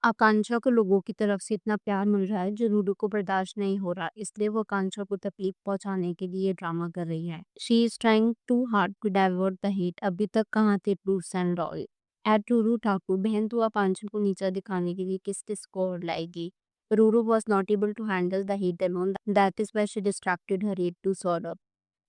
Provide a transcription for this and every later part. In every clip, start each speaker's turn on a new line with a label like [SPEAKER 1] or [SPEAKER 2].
[SPEAKER 1] आकांक्षा को लोगों की तरफ से इतना प्यार मिल रहा है जो रूरू को बर्दाश्त नहीं हो रहा, इसलिए वो आकांक्षा को तकलीफ पहुंचाने के लिए ड्रामा कर रही है। She is trying too hard to divert the heat. अभी तक कहाँ थे truth and Roy. At Ruru Thakur, बहन तो आकांक्षा को नीचा दिखाने के लिए किस किस को और लाएगी। Ruru was not able to handle the heat alone. That is why she distracted her hate to Saurabh.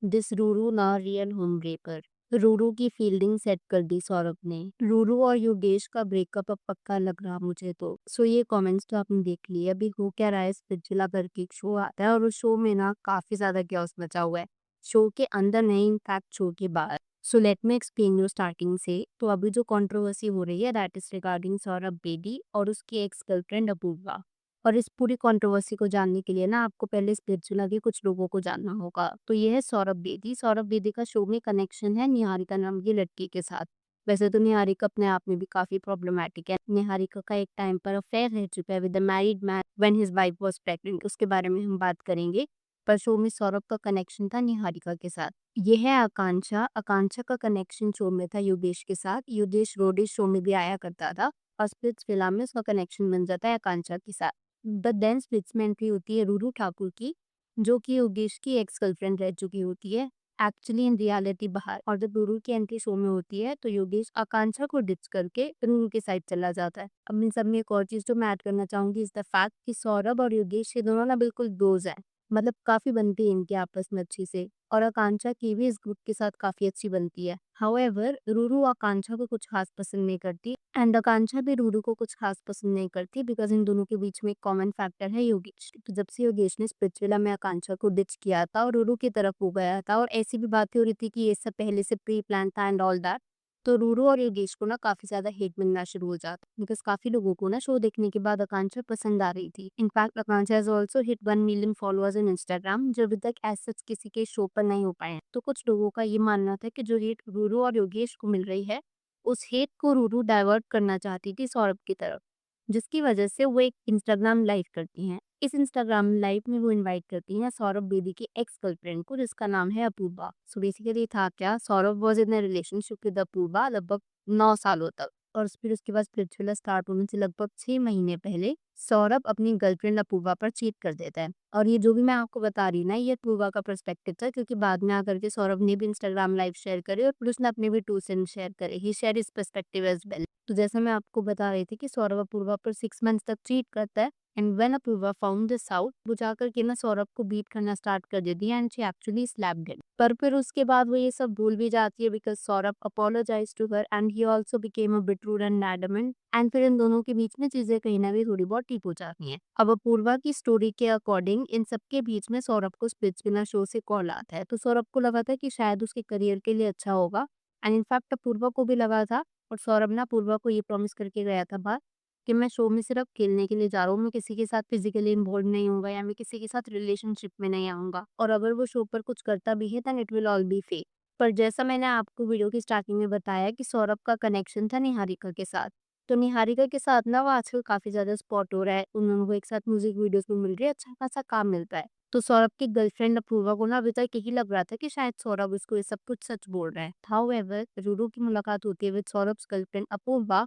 [SPEAKER 1] This Ruru ना रियल होम ब्रेकर। रूरू की फील्डिंग सेट कर दी सौरभ ने। रूरू और योगेश का ब्रेकअप अब पक्का लग रहा मुझे तो। सो ये कमेंट्स तो आपने देख लिए। अभी हो क्या रहा है, स्पिरिचुअला करके एक शो आता है और उस शो में ना काफी ज्यादा क्योस मचा हुआ है। शो के अंदर नहीं, इनफैक्ट शो के बाहर। So let me explain you starting से। तो अभी जो कंट्रोवर्सी हो रही है that is regarding Saurabh Bedi और उसकी एक्स गर्लफ्रेंड अपूर्वा। और इस पूरी कंट्रोवर्सी को जानने के लिए ना आपको पहले स्पिरिचुअल के कुछ लोगों को जानना होगा। तो ये है सौरभ बेदी। सौरभ बेदी का शो में कनेक्शन है निहारिका नाम की लड़की के साथ। वैसे तो निहारिका अपने आप में भी काफी प्रॉब्लमैटिक है। निहारिका का एक टाइम पर अफेयर रह चुका है with the married man when his wife was pregnant. उसके बारे में हम बात करेंगे। पर शो में सौरभ का कनेक्शन था निहारिका के साथ। ये है आकांक्षा। आकांक्षा का कनेक्शन शो में था योगेश के साथ। योगेश रोडिस शो में भी आया करता था और स्प्लिट्स फिल्म में उसका कनेक्शन बन जाता है आकांक्षा के साथ। द देन स्प्लिट्स में एंट्री होती है रूरू ठाकुर की, जो कि योगेश की एक्स गर्लफ्रेंड रह चुकी होती है एक्चुअली इन रियलिटी बाहर। और जब रूरू की एंट्री शो में होती है तो योगेश आकांक्षा को डिच करके रूरू के साइड चला जाता है। अब इन सब में एक और चीज जो मैं ऐड करना चाहूंगी इज द फैक्ट कि सौरभ और योगेश ये दोनों ना बिल्कुल दोस्त हैं। मतलब काफी बनती है इनके आपस में अच्छी से। और आकांक्षा की भी इस ग्रुप के साथ काफी अच्छी बनती है। हाउएवर रूरू आकांक्षा को कुछ खास पसंद नहीं करती एंड आकांक्षा भी रूरू को कुछ खास पसंद नहीं करती बिकॉज इन दोनों के बीच में एक कॉमन फैक्टर है योगेश। तो जब से योगेश ने स्पिरिचुअला में आकांक्षा को डिच किया था और रूरू की तरफ हो गया था और ऐसी भी बातें हो रही थी कि ये सब पहले से प्री प्लान था एंड ऑल दैट, तो रूरू और योगेश को ना काफी ज्यादा हेट मिलना शुरू हो जाता बिकॉज काफी लोगों को ना शो देखने के बाद आकांक्षा पसंद आ रही थी। In fact Akanksha has also hit 1 million followers in Instagram, जो अभी तक एज सच किसी के शो पर नहीं हो पाए हैं। तो कुछ लोगों का ये मानना था कि जो हेट रूरू और योगेश को मिल रही है उस हेट को रूरू डाइवर्ट करना चाहती थी सौरभ की तरफ, जिसकी वजह से वो एक इंस्टाग्राम लाइव करती हैं। इस इंस्टाग्राम लाइव में वो इनवाइट करती हैं सौरभ बेदी की एक्स गर्लफ्रेंड को जिसका नाम है अपूर्वा। सो बेसिकली था क्या, Saurabh was in a relationship with Apurva लगभग 9 सालों तक। और फिर उसके बाद स्पिरिचुअल स्टार्ट होने से लगभग 6 महीने पहले सौरभ अपनी गर्लफ्रेंड अपूर्वा पर चीट कर देता है। और ये जो भी मैं आपको बता रही ना ये अपूर्वा का पर्सपेक्टिव था, क्योंकि बाद में आकर के सौरभ ने भी इंस्टाग्राम लाइव शेयर करे और फिर उसने अपने भी 2 सेंट शेयर करे। ही शेयर इस पर्सपेक्टिव एज वेल। तो जैसा मैं आपको बता रही थी कि सौरभ अपूर्वा पर 6 मंथ्स तक चीट करता है and when Apurva found this out वो जाकर के ना सौरभ को बीट करना स्टार्ट कर देती है and she actually slapped him. पर फिर उसके बाद वो ये सब भूल भी जाती है because Saurabh apologize to her and he also became a bit rude and adamant and फिर इन दोनों के बीच में चीजें कहीं ना भी थोड़ी बहुत ठीक हो जाती हैं। अब अपूर्वा की स्टोरी के अकॉर्डिंग इन सबके बीच में सौरभ को स्पिरिचुअल शो से कॉल आता है। तो सौरभ को लगा था कि शायद उसके करियर के लिए अच्छा होगा एंड इनफैक्ट अपूर्वा को भी लगा था। और सौरभ ना अपूर्वा को ये प्रॉमिस करके गया था बात कि मैं शो में सिर्फ खेलने के लिए जा रहा हूँ, मैं किसी के साथ फिजिकली इन्वॉल्व नहीं होऊंगा या मैं किसी के साथ रिलेशनशिप में नहीं आऊंगा और अगर वो शो पर कुछ करता भी है then it will all be fake. पर जैसा मैंने आपको वीडियो की स्टार्टिंग में बताया कि सौरभ का कनेक्शन था निहारिका के साथ। तो निहारिका के साथ ना वो आजकल काफी ज्यादा स्पॉट हो रहा है, उन दोनों को एक साथ म्यूजिक वीडियोस में मिल रही है, अच्छा खासा काम मिलता है। तो सौरभ की गर्लफ्रेंड अपूर्वा को ना अभी तक यही लग रहा था कि शायद सौरभ उसको ये सब कुछ सच बोल रहा है। हाउएवर रूरू की मुलाकात होती है विद सौरभ गर्लफ्रेंड अपूर्वा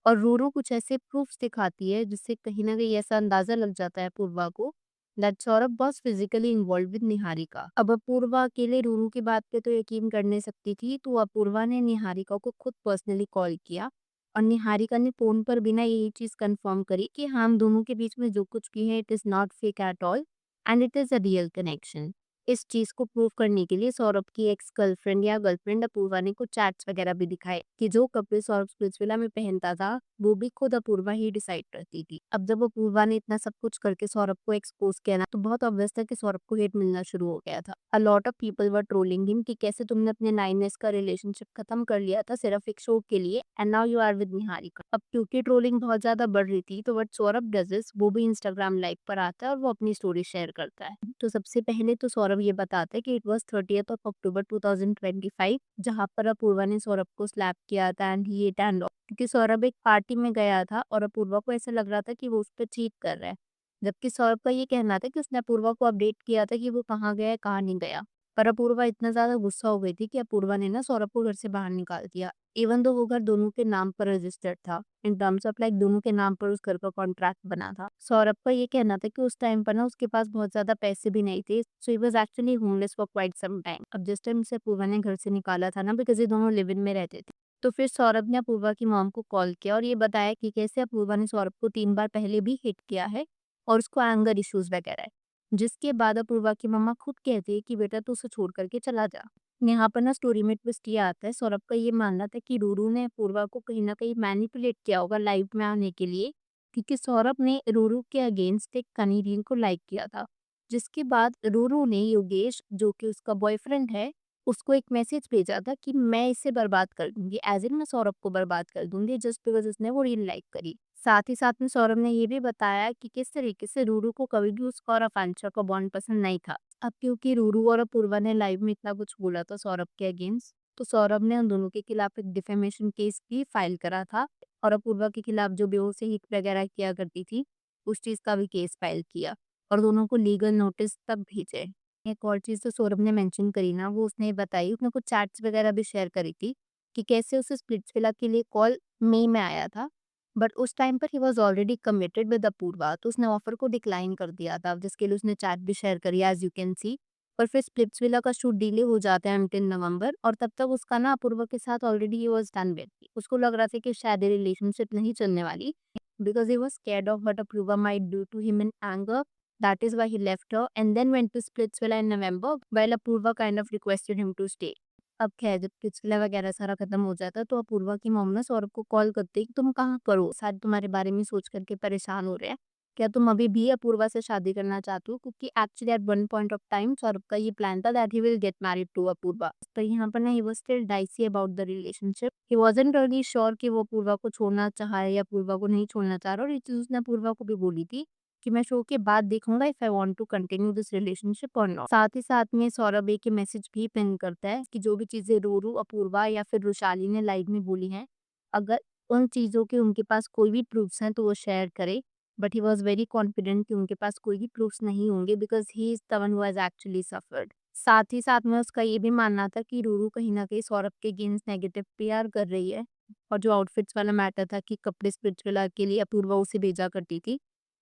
[SPEAKER 1] और रूरू कुछ ऐसे प्रूफ्स दिखाती है जिससे कहीं ना कहीं ऐसा अंदाजा लग जाता है अपूर्वा को दैट सौरभ बहुत फिजिकली इन्वॉल्व विद निहारिका। अब अपूर्वा अकेले रूरू की बात पे तो यकीन कर नहीं सकती थी, तो अपूर्वा ने निहारिका को खुद पर्सनली कॉल किया और निहारिका ने फोन पर बिना यही चीज कंफर्म करी कि हाँ हम दोनों के बीच में जो कुछ भी है it is not fake at all and it is a real connection. इस चीज को प्रूव करने के लिए सौरभ की एक्स गर्लफ्रेंड या गर्लफ्रेंड अपूर्वा ने कुछ चैट्स वगैरह भी दिखाए कि जो कपड़े सौरभ स्पिरिचुअला में पहनता था वो भी खुद अपूर्वा ही डिसाइड करती थी। अब जब अपूर्वा ने इतना सब कुछ करके सौरभ को एक्सपोज किया ना तो बहुत ऑब्वियस था कि सौरभ को हेट मिलना शुरू हो गया था। A lot of people were trolling him कि कैसे तुमने अपने 9 years का रिलेशनशिप खत्म कर लिया था सिर्फ एक शो के लिए and now you are with Niharika. अब क्योंकि ट्रोलिंग बहुत ज्यादा बढ़ रही थी तो व्हाट सौरभ डज इज वो भी इंस्टाग्राम लाइव पर आता है और वो अपनी स्टोरी शेयर करता है। तो सबसे पहले तो सौरभ ये बताता है कि इट वाज 30th October 2025 जहां पर अपूर्वा ने सौरभ को स्लैप किया था एंड ही एट एंड क्योंकि सौरभ एक पार्टी में गया था और अपूर्वा को ऐसा लग रहा था कि वो उस पर चीट कर रहा है, जबकि सौरभ का ये कहना था कि उसने अपूर्वा को अपडेट किया था कि वो कहाँ गया है कहाँ नहीं गया। पर अपूर्वा इतना ज्यादा गुस्सा हो गई थी कि अपूर्वा ने ना सौरभ को घर से बाहर निकाल दिया। इवन दो वो घर दोनों के नाम पर रजिस्टर्ड था, इन टर्म्स ऑफ लाइक दोनों के नाम पर उस घर का कॉन्ट्रैक्ट बना था। सौरभ का ये कहना था कि उस टाइम पर ना उसके पास बहुत ज़्यादा पैसे भी नहीं थे, so he was actually homeless for quite some time. अब जिस टाइम से अपूर्वा ने घर से निकाला था ना, बिकॉज़ ये दोनों लिव इन में रहते थे, तो फिर सौरभ ने अपूर्वा की मॉम को कॉल किया और ये बताया कि कैसे अपूर्वा ने सौरभ को 3 बार पहले भी हिट किया है और उसको एंगर इश्यूज़ वगैरह है। जिसके बाद अपूर्वा की मम्मा खुद कहती है कि बेटा तू उसे छोड़ कर के चला जा। यहाँ पर ना स्टोरी में ट्विस्ट ये आता है, सौरभ का ये मानना था कि रूरू ने अपूर्वा को कहीं न कहीं मैनिपुलेट किया होगा लाइफ में आने के लिए, क्योंकि सौरभ ने रूरू के अगेंस्ट एक फनी रील को लाइक किया था। जिसके बाद रूरू ने योगेश, जो कि उसका बॉयफ्रेंड है, उसको एक मैसेज भेजा था कि मैं इसे बर्बाद कर दूँगी, ऐज़ इन मैं सौरभ को बर्बाद कर दूँगी जस्ट बिकॉज़ उसने वो रील लाइक करी। साथ ही साथ में सौरभ ने ये भी बताया कि किस तरीके से रूरू को कभी भी उसका और आकांक्षा का बॉन्ड पसंद नहीं था। अब क्योंकि रूरू और अपूर्वा ने लाइव में इतना कुछ बोला था सौरभ के अगेंस्ट, तो सौरभ ने उन दोनों के खिलाफ एक डिफेमेशन केस भी फाइल करा था और अपूर्वा के खिलाफ जो बेहोश से हिट वगैरह किया करती थी, उस चीज़ का भी केस फाइल किया और दोनों को लीगल नोटिस तक भेजे। एक और चीज़ तो सौरभ ने मेंशन करी ना, वो उसने बताई, उसने कुछ चैट्स वगैरह भी शेयर करी थी कि कैसे उसे स्प्लिट्सविला के लिए कॉल मई में आया था, बट उस टाइम पर he was already committed with Apurva, तो उसने ऑफर को डिक्लाइन कर दिया था, जिसके लिए उसने चैट भी शेयर करी एज़ यू कैन सी। और फिर स्प्लिट्सविला का शूट डिले हो जाता है अनटिल नवंबर और तब तक उसका ना अपूर्वा के साथ already he was done with. उसको लग रहा था कि शायद ये रिलेशनशिप नहीं चलने वाली, because he was scared of what Apurva might do to him in anger. That is why he left her and then went to Splitsvilla in November while Apurva kind of requested him to stay. अब खैर जब Splitsvilla वगैरह सारा खत्म हो जाता तो अपूर्वा की मॉम ना सौरभ को कॉल करती है कि तुम कहाँ पर हो? शायद तुम्हारे बारे में सोच करके परेशान हो रहे हैं। क्या तुम अभी भी अपूर्वा से शादी करना चाहते हो? क्योंकि actually at one point of time Saurabh का ये प्लान था that he will get married to Apurva. तो यहाँ पर ना he was still dicey about the relationship. He wasn't really sure कि वो अपूर्वा को छोड़ना चाह रहा है या अपूर्वा को नहीं छोड़ना चाह रहा, और ये चीज़ उसने अपूर्वा को भी बोली थी कि मैं शो के बाद देखूंगा if I want to continue this relationship और नॉट। साथ ही साथ में सौरभ एक मैसेज भी पिन करता है कि जो भी चीजें रूरू, अपूर्वा या फिर रुशाली ने लाइव में बोली हैं, अगर उन चीजों के उनके पास कोई भी प्रूफ्स हैं तो वो शेयर करे। But he was very confident कि उनके पास कोई भी प्रूफ्स नहीं होंगे because he is the one who has actually suffered. साथ ही साथ में उसका ये भी मानना था कि रूरू कहीं ना कहीं सौरभ के अगेंस्ट नेगेटिव पीआर कर रही है। और जो आउटफिट्स वाला मैटर था कि कपड़े स्पिरिचुअल के लिए अपूर्वा उसे भेजा करती थी,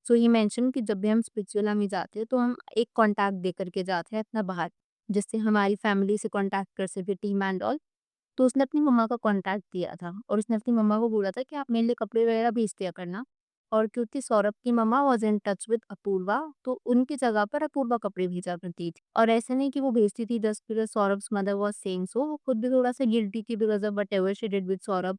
[SPEAKER 1] सो ये मेंशन कि जब भी हम स्पिरिचुअला में जाते हैं तो हम एक कॉन्टैक्ट दे करके जाते हैं अपना बाहर, जिससे हमारी फैमिली से कॉन्टैक्ट कर सके टीम एंड ऑल। तो उसने अपनी मम्मा का कॉन्टैक्ट दिया था और उसने अपनी मम्मा को बोला था कि आप मेरे लिए कपड़े वगैरह भेज दिया करना। और क्योंकि सौरभ की मम्मा was in touch with Apurva, तो उनकी जगह पर अपूर्वा कपड़े भेजा करती थी। और ऐसा नहीं कि वो भेजती थी just because Saurabh's mother was saying so, वो खुद भी थोड़ा सा गिल्टी थी because of whatever she did with Saurabh,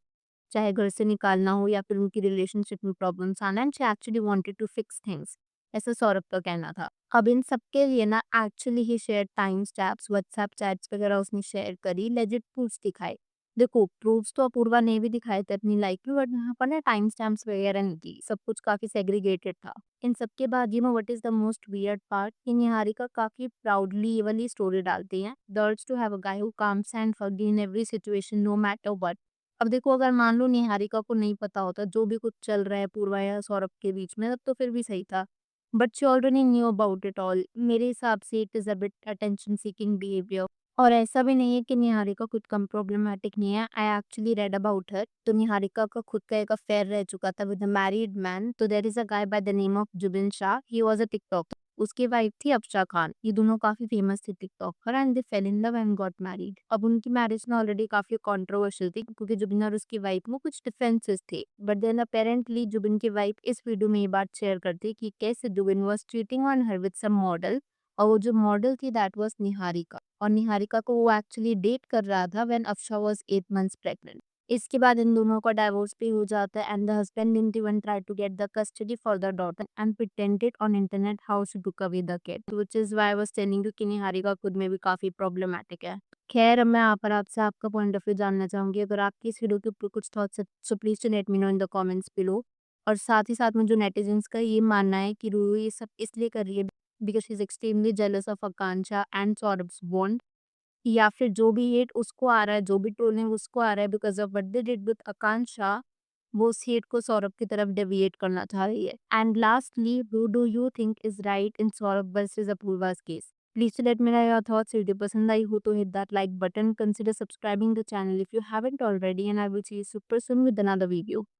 [SPEAKER 1] चाहे घर से निकालना हो या फिर उनकी रिलेशनशिप में प्रॉब्लम्स आना, and she actually wanted to fix things, ऐसा सौरभ का कहना था। अब इन सबके लिए ना एक्चुअली ही share time steps, WhatsApp chats वगैरह उसने शेयर करी, लेजिट प्रूफ्स दिखाए। देखो प्रूफ्स तो अपूर्वा ने भी दिखाए थे अपनी लाइफ में, बट यहाँ पर ना टाइम स्टैम्प्स वगैरह नहीं की, सब कुछ काफी सेग्रीगेटेड था। इन सबके बाद you know what is the most weird part, कि निहारिका काफी प्राउडली ये वाली स्टोरी डालती है, the urge to have a guy who comes and forgive in every situation no matter what. अब देखो अगर मान लो निहारिका को नहीं पता होता जो भी कुछ चल रहा है पूर्वा या सौरभ के बीच में, तब तो फिर भी सही था, but she already knew about it all. मेरे हिसाब से it is a bit attention seeking behaviour. और ऐसा भी नहीं है कि निहारिका खुद कम प्रॉब्लमैटिक नहीं है, I actually read about her. तो निहारिका का खुद का एक अफेयर रह चुका था विद अ मैरिड मैन, तो there is a guy by the name of Zubin Shah, he was a TikTok. उसकी वाइफ थी अफशा खान, ये दोनों काफी फेमस थे TikToker and they fell in love and got married. अब उनकी मैरिज ना ऑलरेडी काफी कंट्रोवर्शियल थी क्योंकि जुबिन और उसकी वाइफ में कुछ डिफरेंसेस थे, बट देन अपेरेंटली जुबिन की वाइफ इस वीडियो में ये बात शेयर करती कि कैसे Zubin was cheating on her with some model, और वो जो मॉडल थी दैट वाज निहारिका, और निहारिका को वो एक्चुअली डेट कर रहा था when Afsha was 8 months pregnant. इसके बाद इन दोनों का डाइवोर्स भी हो जाता है and the husband didn't even try to get the custody for the daughter and pretended on internet how she took away the kid, which is why I was telling you कि निहारिका खुद में भी काफी problematic है। खैर अब मैं यहाँ पर आपसे आपका पॉइंट ऑफ व्यू जानना चाहूंगी, अगर आपकी इस वीडियो के ऊपर कुछ थॉट्स है so please let me know in the comments below. और साथ ही साथ में जो नेटिजन्स का ये मानना है कि रूरू ये सब इसलिए कर रही है because she is extremely jealous of Akanksha and Saurabh's bond, या फिर जो भी हेट उसको आ रहा है, जो भी ट्रोलिंग उसको आ रहा है because of what they did with Akanksha, वो उस हेट को सौरभ की तरफ डेविएट करना चाह रही है। And lastly, who do you think is right in Saurabh versus Apurva's case? Please let me know your thoughts. Video पसंद आई हो तो hit that like button. Consider subscribing the channel if you haven't already, and I will see you super soon with another video.